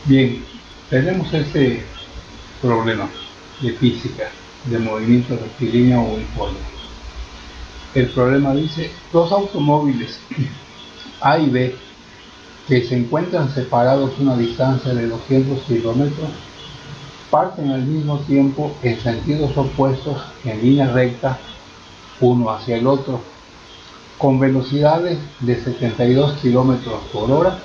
Bien, tenemos este problema de física, de movimiento rectilíneo o uniforme. El problema dice, dos automóviles A y B que se encuentran separados a una distancia de 200 kilómetros parten al mismo tiempo en sentidos opuestos en línea recta uno hacia el otro, con velocidades de 72 kilómetros por hora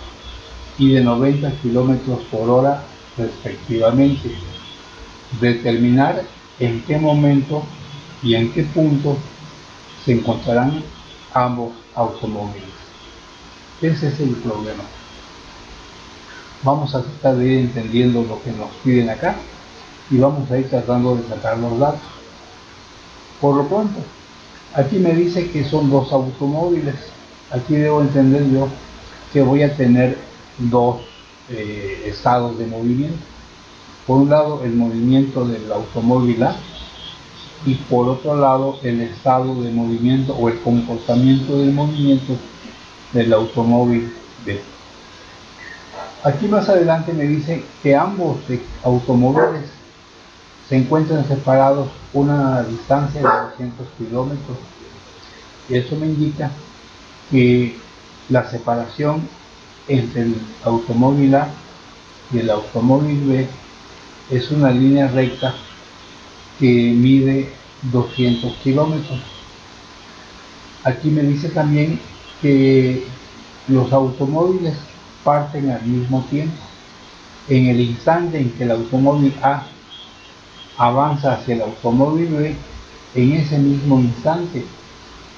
y de 90 kilómetros por hora respectivamente. Determinar en qué momento y en qué punto se encontrarán ambos automóviles. Ese es el problema. Vamos a tratar de ir entendiendo lo que nos piden acá y vamos a ir tratando de sacar los datos. Por lo pronto, aquí me dice que son dos automóviles. Aquí debo entender yo que voy a tener dos estados de movimiento. Por un lado, el movimiento del automóvil A y por otro lado, el estado de movimiento o el comportamiento del movimiento del automóvil B. Aquí más adelante me dice que ambos automóviles se encuentran separados una distancia de 200 kilómetros. Y eso me indica que la separación entre el automóvil A y el automóvil B es una línea recta que mide 200 kilómetros. Aquí me dice también que los automóviles parten al mismo tiempo. En el instante en que el automóvil A avanza hacia el automóvil B, en ese mismo instante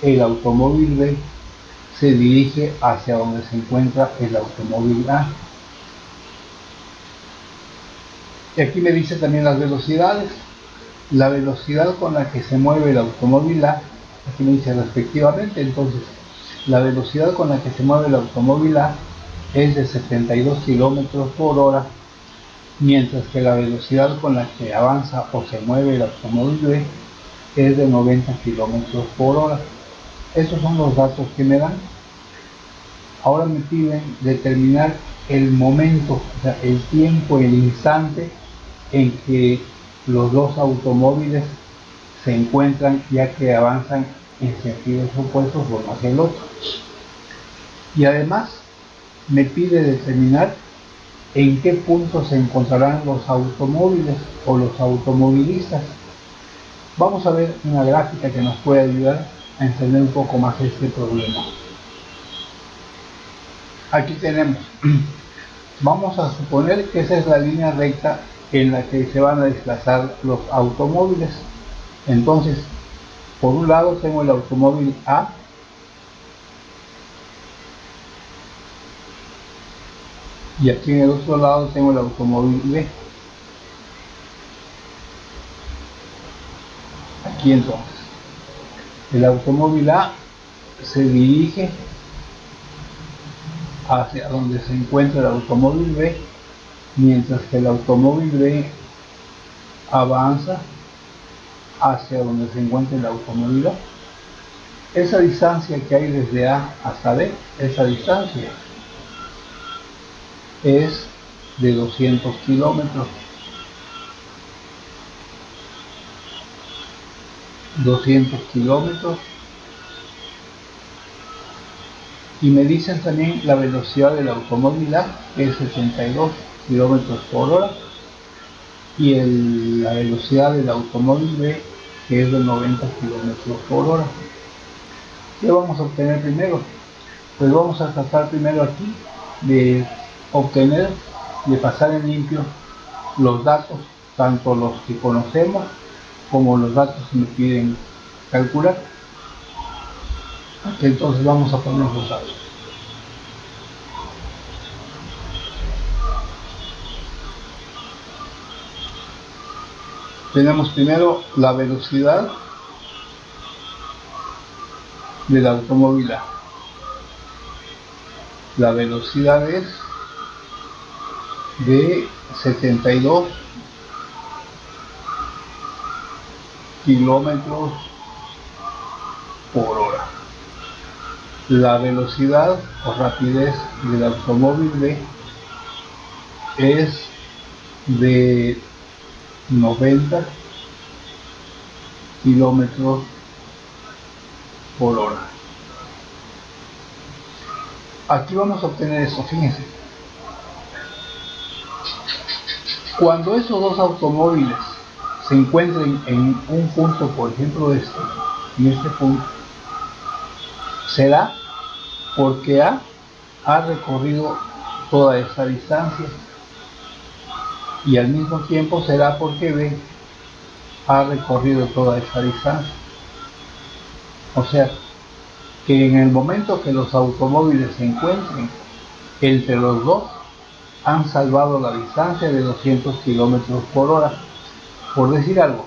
el automóvil B se dirige hacia donde se encuentra el automóvil A. Y aquí me dice también las velocidades. La velocidad con la que se mueve el automóvil A, aquí me dice respectivamente, entonces la velocidad con la que se mueve el automóvil A es de 72 kilómetros por hora, mientras que la velocidad con la que avanza o se mueve el automóvil B es de 90 kilómetros por hora. Esos son los datos que me dan. Ahora me piden determinar el momento, o sea, el tiempo, el instante en que los dos automóviles se encuentran, ya que avanzan en sentidos opuestos uno hacia el otro. Y además me pide determinar en qué punto se encontrarán los automóviles o los automovilistas. Vamos a ver una gráfica que nos puede ayudar a entender un poco más este problema. Aquí tenemos, vamos a suponer que esa es la línea recta en la que se van a desplazar los automóviles. Entonces, por un lado tengo el automóvil A y aquí en el otro lado tengo el automóvil B. Aquí entonces, el automóvil A se dirige hacia donde se encuentra el automóvil B, mientras que el automóvil B avanza hacia donde se encuentra el automóvil A. Esa distancia que hay desde A hasta B, esa distancia es de 200 kilómetros. 200 kilómetros. Y me dicen también la velocidad del automóvil A, que es 72 kilómetros por hora, y la velocidad del automóvil B, que es de 90 kilómetros por hora. ¿Qué vamos a obtener primero? Pues vamos a tratar primero aquí de obtener, de pasar en limpio los datos, tanto los que conocemos como los datos que me piden calcular. Entonces vamos a poner los datos. Tenemos primero la velocidad del automóvil A. La velocidad es de 72 kilómetros por hora. La velocidad o rapidez del automóvil B es de 90 kilómetros por hora. Aquí vamos a obtener eso, fíjense. Cuando esos dos automóviles se encuentren en un punto, por ejemplo en este punto, será porque A ha recorrido toda esa distancia, y al mismo tiempo será porque B ha recorrido toda esa distancia. O sea, que en el momento que los automóviles se encuentren, entre los dos han salvado la distancia de 200 kilómetros por hora. Por decir algo,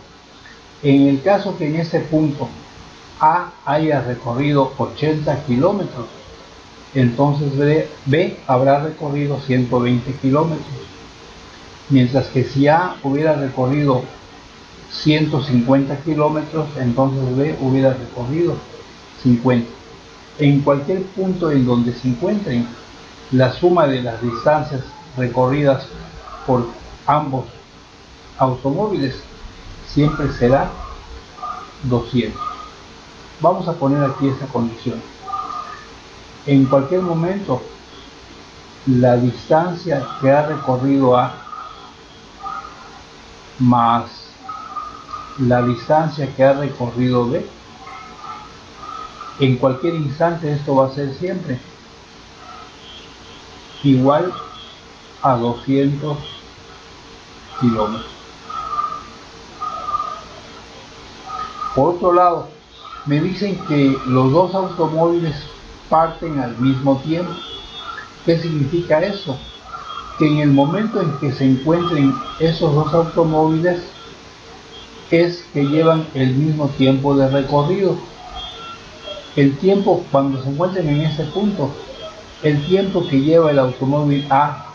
en el caso que en este punto A haya recorrido 80 kilómetros, entonces B habrá recorrido 120 kilómetros. Mientras que si A hubiera recorrido 150 kilómetros, entonces B hubiera recorrido 50. En cualquier punto en donde se encuentren, la suma de las distancias recorridas por ambos automóviles siempre será 200. Vamos a poner aquí esta condición. En cualquier momento, la distancia que ha recorrido A más la distancia que ha recorrido B, en cualquier instante esto va a ser siempre igual a 200 kilómetros. Por otro lado, me dicen que los dos automóviles parten al mismo tiempo. ¿Qué significa eso? Que en el momento en que se encuentren esos dos automóviles es que llevan el mismo tiempo de recorrido. El tiempo, cuando se encuentren en ese punto, el tiempo que lleva el automóvil A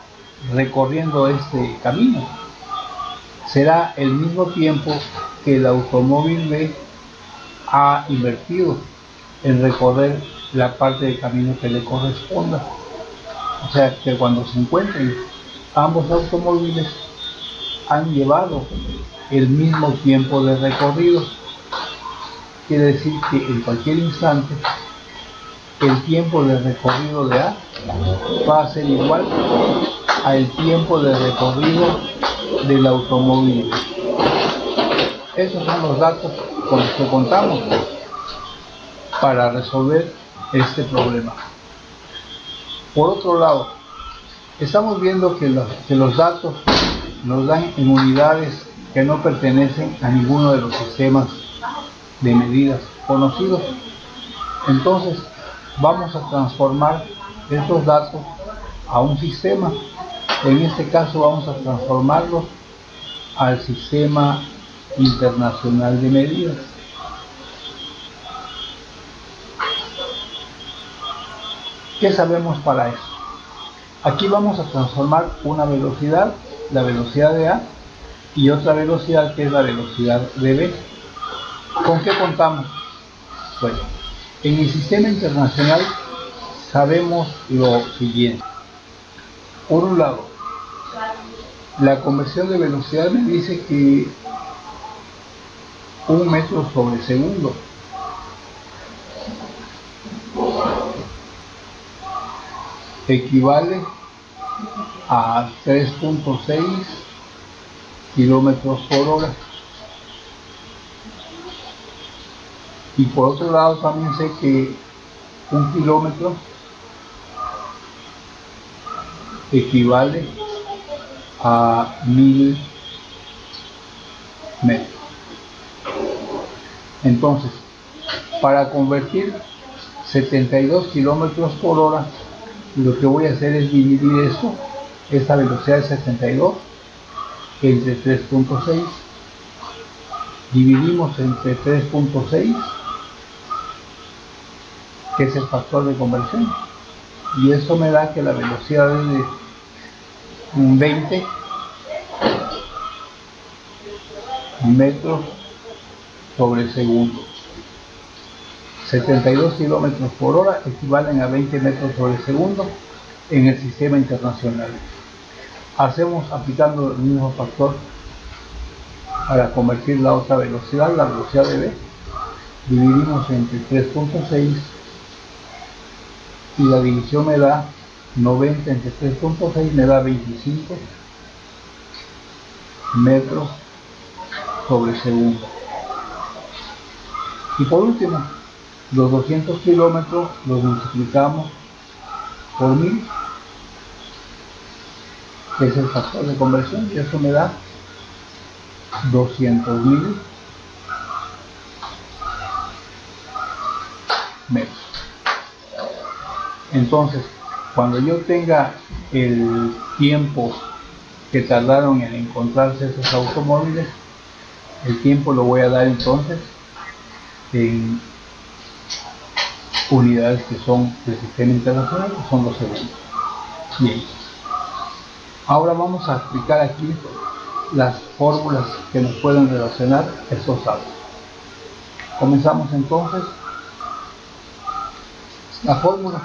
recorriendo este camino será el mismo tiempo que el automóvil B ha invertido en recorrer la parte del camino que le corresponda. O sea que cuando se encuentren, ambos automóviles han llevado el mismo tiempo de recorrido. Quiere decir que en cualquier instante el tiempo de recorrido de A va a ser igual al tiempo de recorrido del automóvil. Esos son los datos con los que contamos para resolver este problema. Por otro lado, estamos viendo que los datos nos dan en unidades que no pertenecen a ninguno de los sistemas de medidas conocidos. Entonces, vamos a transformar estos datos a un sistema. En este caso vamos a transformarlos al Sistema Internacional de Medidas. ¿Qué sabemos para eso? Aquí vamos a transformar una velocidad, la velocidad de A, y otra velocidad que es la velocidad de B. ¿Con qué contamos? Bueno, en el Sistema Internacional sabemos lo siguiente. Por un lado, la conversión de velocidad me dice que 1 metro sobre segundo equivale a 3.6 kilómetros por hora. Y por otro lado también sé que 1 kilómetro equivale a 1000 metros. Entonces, para convertir 72 kilómetros por hora, lo que voy a hacer es dividir esta velocidad de 72 entre 3.6. Dividimos entre 3.6, que es el factor de conversión, y eso me da que la velocidad es de 20 metros sobre segundo. 72 kilómetros por hora equivalen a 20 metros sobre segundo en el Sistema Internacional. hacemos aplicando el mismo factor para convertir la otra velocidad, la velocidad de v, dividimos entre 3.6 y la división me da 90 entre 3.6 me da 25 metros sobre segundo. Y por último, los 200 kilómetros los multiplicamos por 1000, que es el factor de conversión, y eso me da 200.000 metros. Entonces, cuando yo tenga el tiempo que tardaron en encontrarse esos automóviles, el tiempo lo voy a dar entonces en unidades que son del sistema internacional, que son los segundos. Bien, ahora vamos a explicar aquí las fórmulas que nos pueden relacionar estos datos. Comenzamos entonces la fórmula.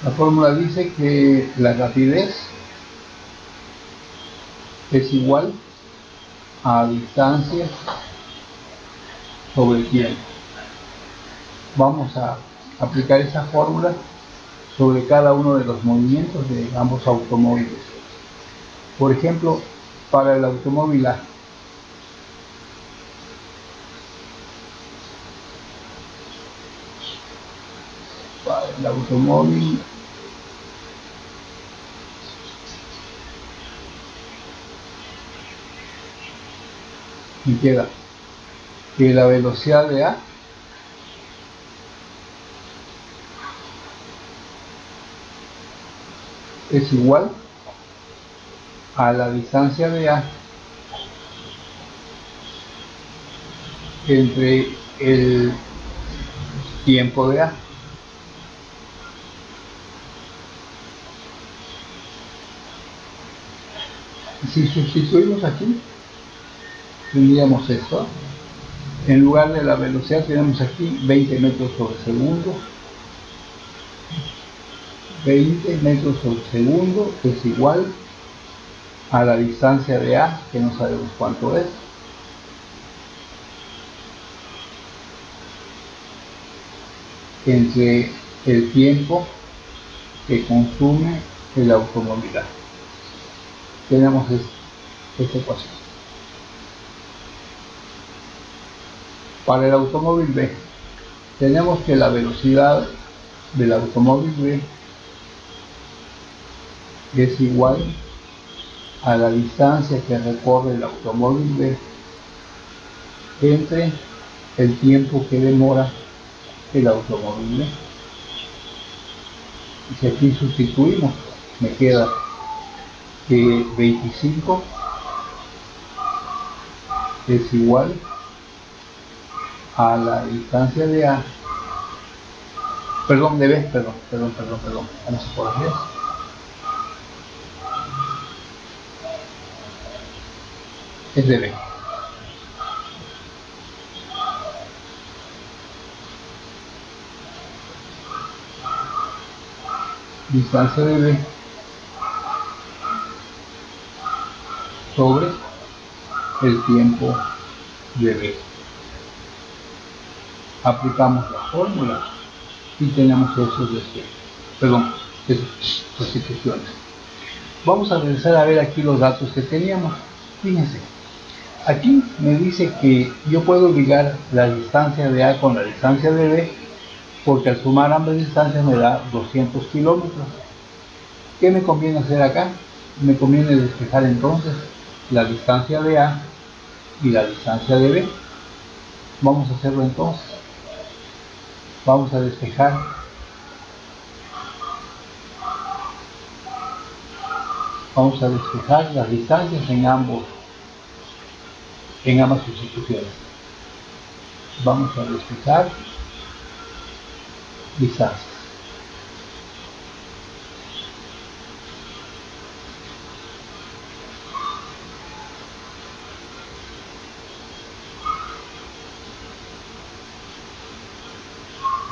La fórmula dice que la rapidez es igual a distancia sobre tiempo. Vamos a aplicar esa fórmula sobre cada uno de los movimientos de ambos automóviles. Por ejemplo, para el automóvil A, el automóvil me queda que la velocidad de A es igual a la distancia de A entre el tiempo de A. Si sustituimos aquí, tendríamos esto. En lugar de la velocidad tenemos aquí 20 metros sobre segundo. 20 metros sobre segundo es igual a la distancia de A, que no sabemos cuánto es. Entre el tiempo que consume el automóvil A. Tenemos esta ecuación. Para el automóvil B, tenemos que la velocidad del automóvil B es igual a la distancia que recorre el automóvil B entre el tiempo que demora el automóvil B. Y si aquí sustituimos, me queda que 25 es igual a la distancia de A, perdón, de B, perdón, vamos a corregir. Es de B. Distancia de B sobre el tiempo de B. Aplicamos la fórmula y tenemos esos sustituciones. Vamos a regresar a ver aquí los datos que teníamos. Fíjense, aquí me dice que yo puedo ligar la distancia de A con la distancia de B, porque al sumar ambas distancias me da 200 kilómetros. ¿Qué me conviene hacer acá? Me conviene despejar entonces la distancia de A y la distancia de B. Vamos a hacerlo entonces. Vamos a despejar las distancias en ambas sustituciones. Vamos a despejar distancias.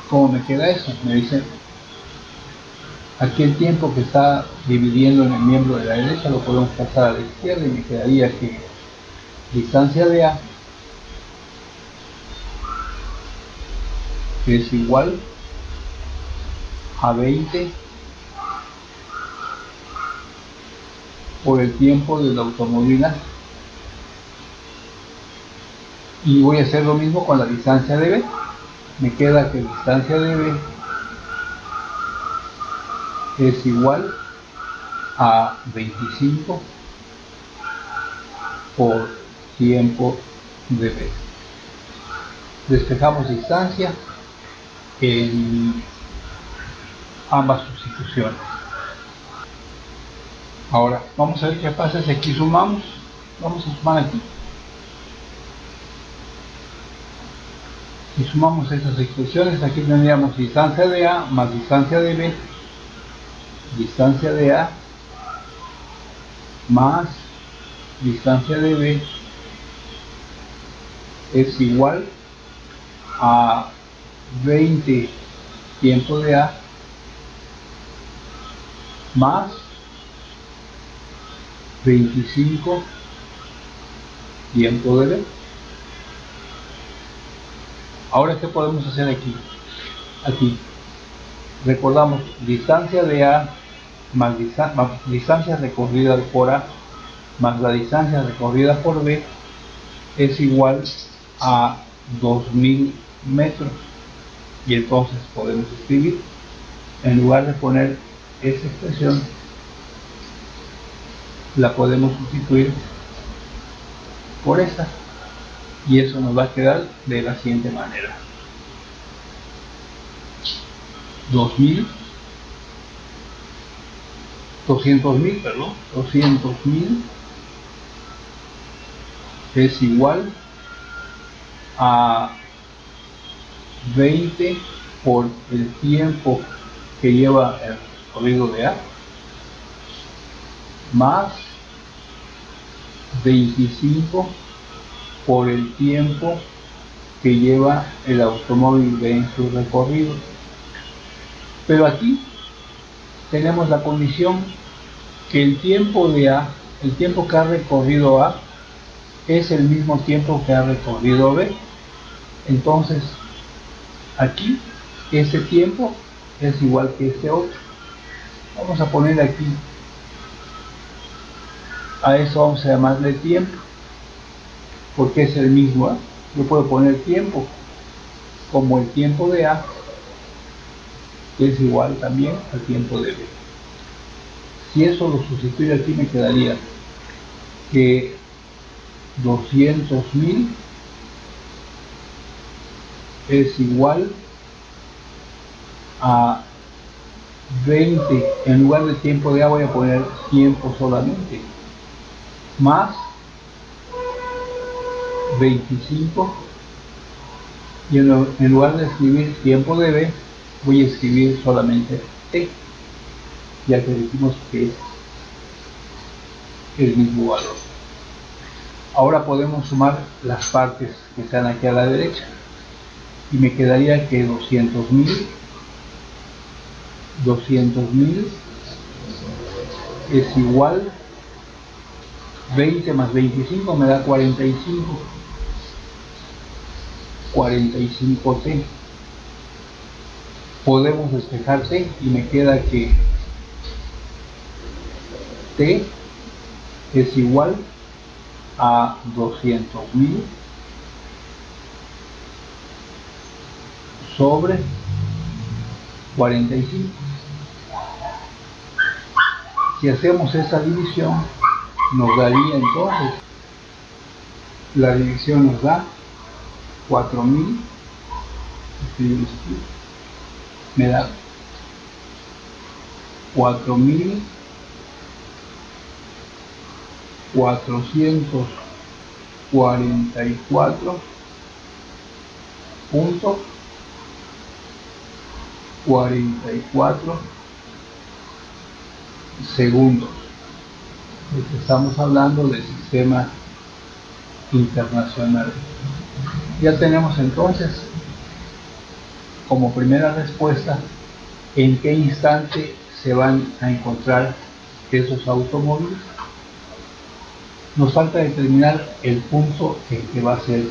¿Cómo me queda eso? Me dice, aquí el tiempo que está dividiendo en el miembro de la derecha lo podemos pasar a la izquierda y me quedaría que distancia de A es igual a 20 por el tiempo del automóvil A. Y voy a hacer lo mismo con la distancia de B. Me queda que distancia de B es igual a 25 por tiempo de B. Despejamos distancia en ambas sustituciones. Ahora vamos a ver qué pasa si aquí sumamos. Vamos a sumar aquí. Si sumamos estas expresiones, aquí tendríamos distancia de A más distancia de B, distancia de A más distancia de B es igual a 20 tiempo de A más 25 tiempo de B. Ahora, ¿qué podemos hacer aquí? Aquí recordamos distancia de A más distancia recorrida por A más la distancia recorrida por B es igual a 2000 metros. Y entonces podemos escribir, en lugar de poner esa expresión, la podemos sustituir por esta. Y eso nos va a quedar de la siguiente manera. 200.000 es igual a 20 por el tiempo que lleva el recorrido de A más 25 por el tiempo que lleva el automóvil B en su recorrido. Pero aquí tenemos la condición que el tiempo de A, el tiempo que ha recorrido A, es el mismo tiempo que ha recorrido B. Entonces, aquí, ese tiempo es igual que este otro. Vamos a poner aquí, a eso vamos a llamarle tiempo, porque es el mismo. Yo puedo poner tiempo como el tiempo de A, que es igual también al tiempo de B. Si eso lo sustituyo aquí, me quedaría que 200.000 es igual a 20, en lugar de tiempo de A voy a poner tiempo solamente, más 25, y en lugar de escribir tiempo de B voy a escribir solamente T, ya que dijimos que es el mismo valor. Ahora podemos sumar las partes que están aquí a la derecha y me quedaría que 200.000 es igual 20 más 25 me da 45T. Podemos despejar T y me queda que T es igual a 200.000 sobre 45. Si hacemos esa división, nos daría entonces, la división nos da 4.000, me da 4.444.44 segundos. Estamos hablando del sistema internacional. Ya tenemos entonces como primera respuesta en qué instante se van a encontrar esos automóviles. Nos falta determinar el punto en que va a ser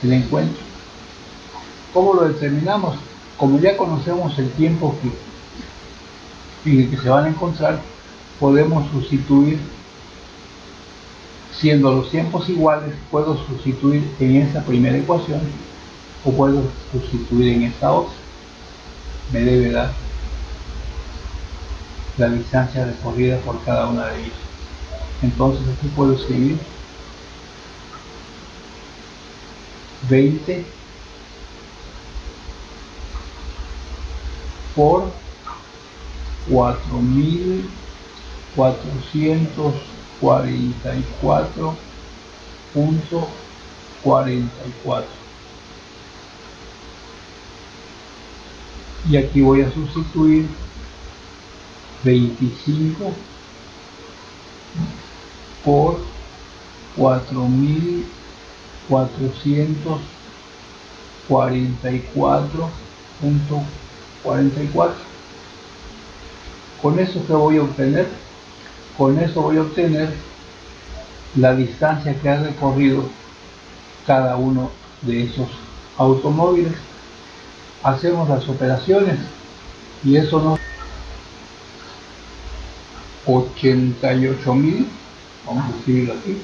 el encuentro. ¿Cómo lo determinamos? Como ya conocemos el tiempo en el que se van a encontrar, podemos sustituir, siendo los tiempos iguales, puedo sustituir en esa primera ecuación o puedo sustituir en esta otra. Me debe dar la distancia recorrida por cada una de ellas. Entonces aquí puedo escribir 20 por 4.444.44. Y aquí voy a sustituir 25 por 4.444.44. ¿Con eso qué voy a obtener? Con eso voy a obtener la distancia que ha recorrido cada uno de esos automóviles. Hacemos las operaciones y eso nos 88.000, vamos a escribirlo aquí,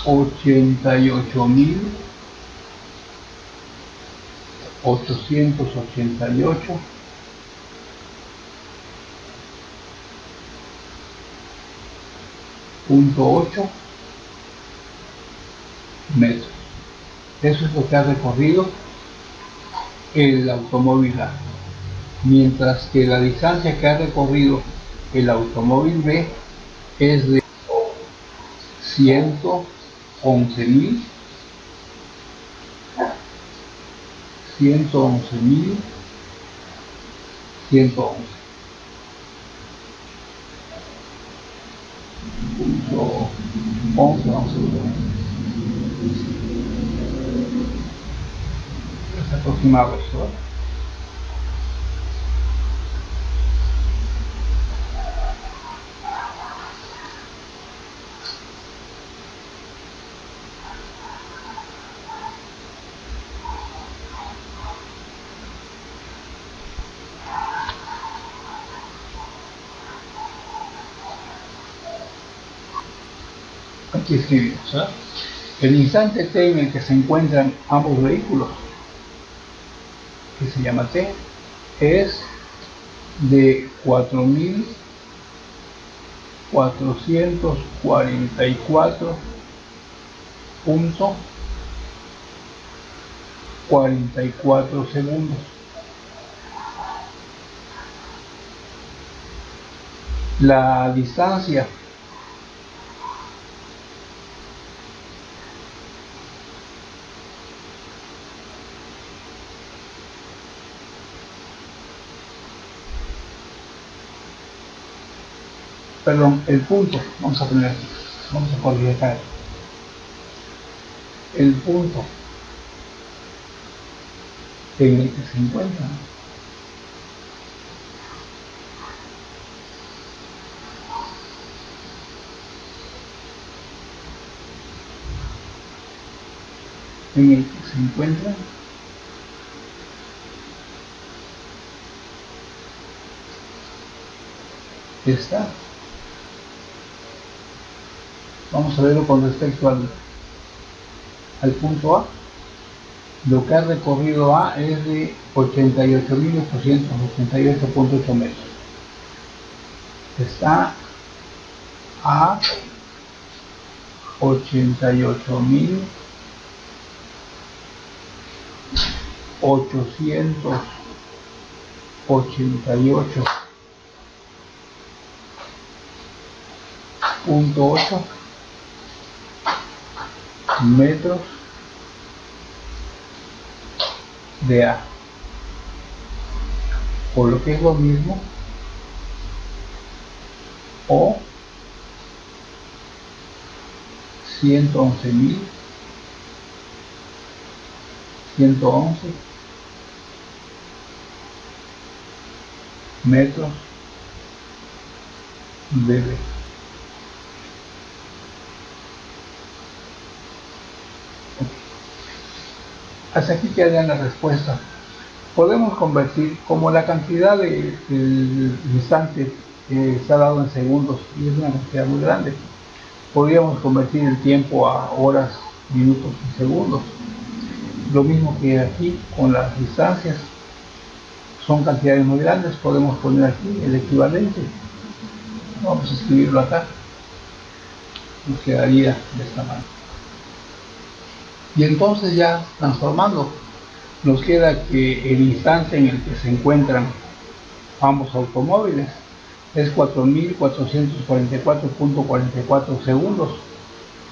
88.8 metros. Eso es lo que ha recorrido el automóvil A. Mientras que la distancia que ha recorrido el automóvil B es de 111.111. Vamos a ver. Es aproximado esto, ¿eh? Aquí escribimos, ¿eh? El instante t en el que se encuentran ambos vehículos, que se llama t, es de 4.444.44 segundos. La distancia el punto, vamos a poner aquí, vamos a corregir acá, el punto en el que se encuentra está. Vamos a verlo con respecto al punto A. Lo que ha recorrido A es de 88.888.8 metros. Está a 88.8 metros de A, o lo que es lo mismo, o 111.111 metros dB. Hasta aquí queda la respuesta. Podemos convertir, como la cantidad de instantes está dado en segundos y es una cantidad muy grande, podríamos convertir el tiempo a horas, minutos y segundos. Lo mismo que aquí con las distancias, son cantidades muy grandes, podemos poner aquí el equivalente. Vamos a escribirlo acá, nos quedaría de esta manera. Y entonces, ya transformando, nos queda que el instante en el que se encuentran ambos automóviles es 4.444.44 segundos,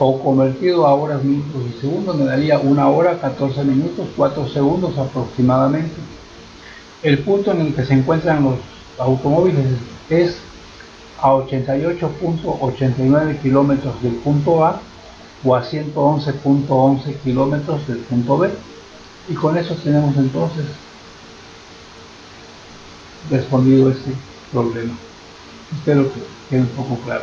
o convertido a horas, minutos y segundos me daría 1 hora, 14 minutos, 4 segundos aproximadamente. El punto en el que se encuentran los automóviles es a 88.89 kilómetros del punto A o a 111.11 kilómetros del punto B. Y con eso tenemos entonces respondido este problema. Espero que quede un poco claro.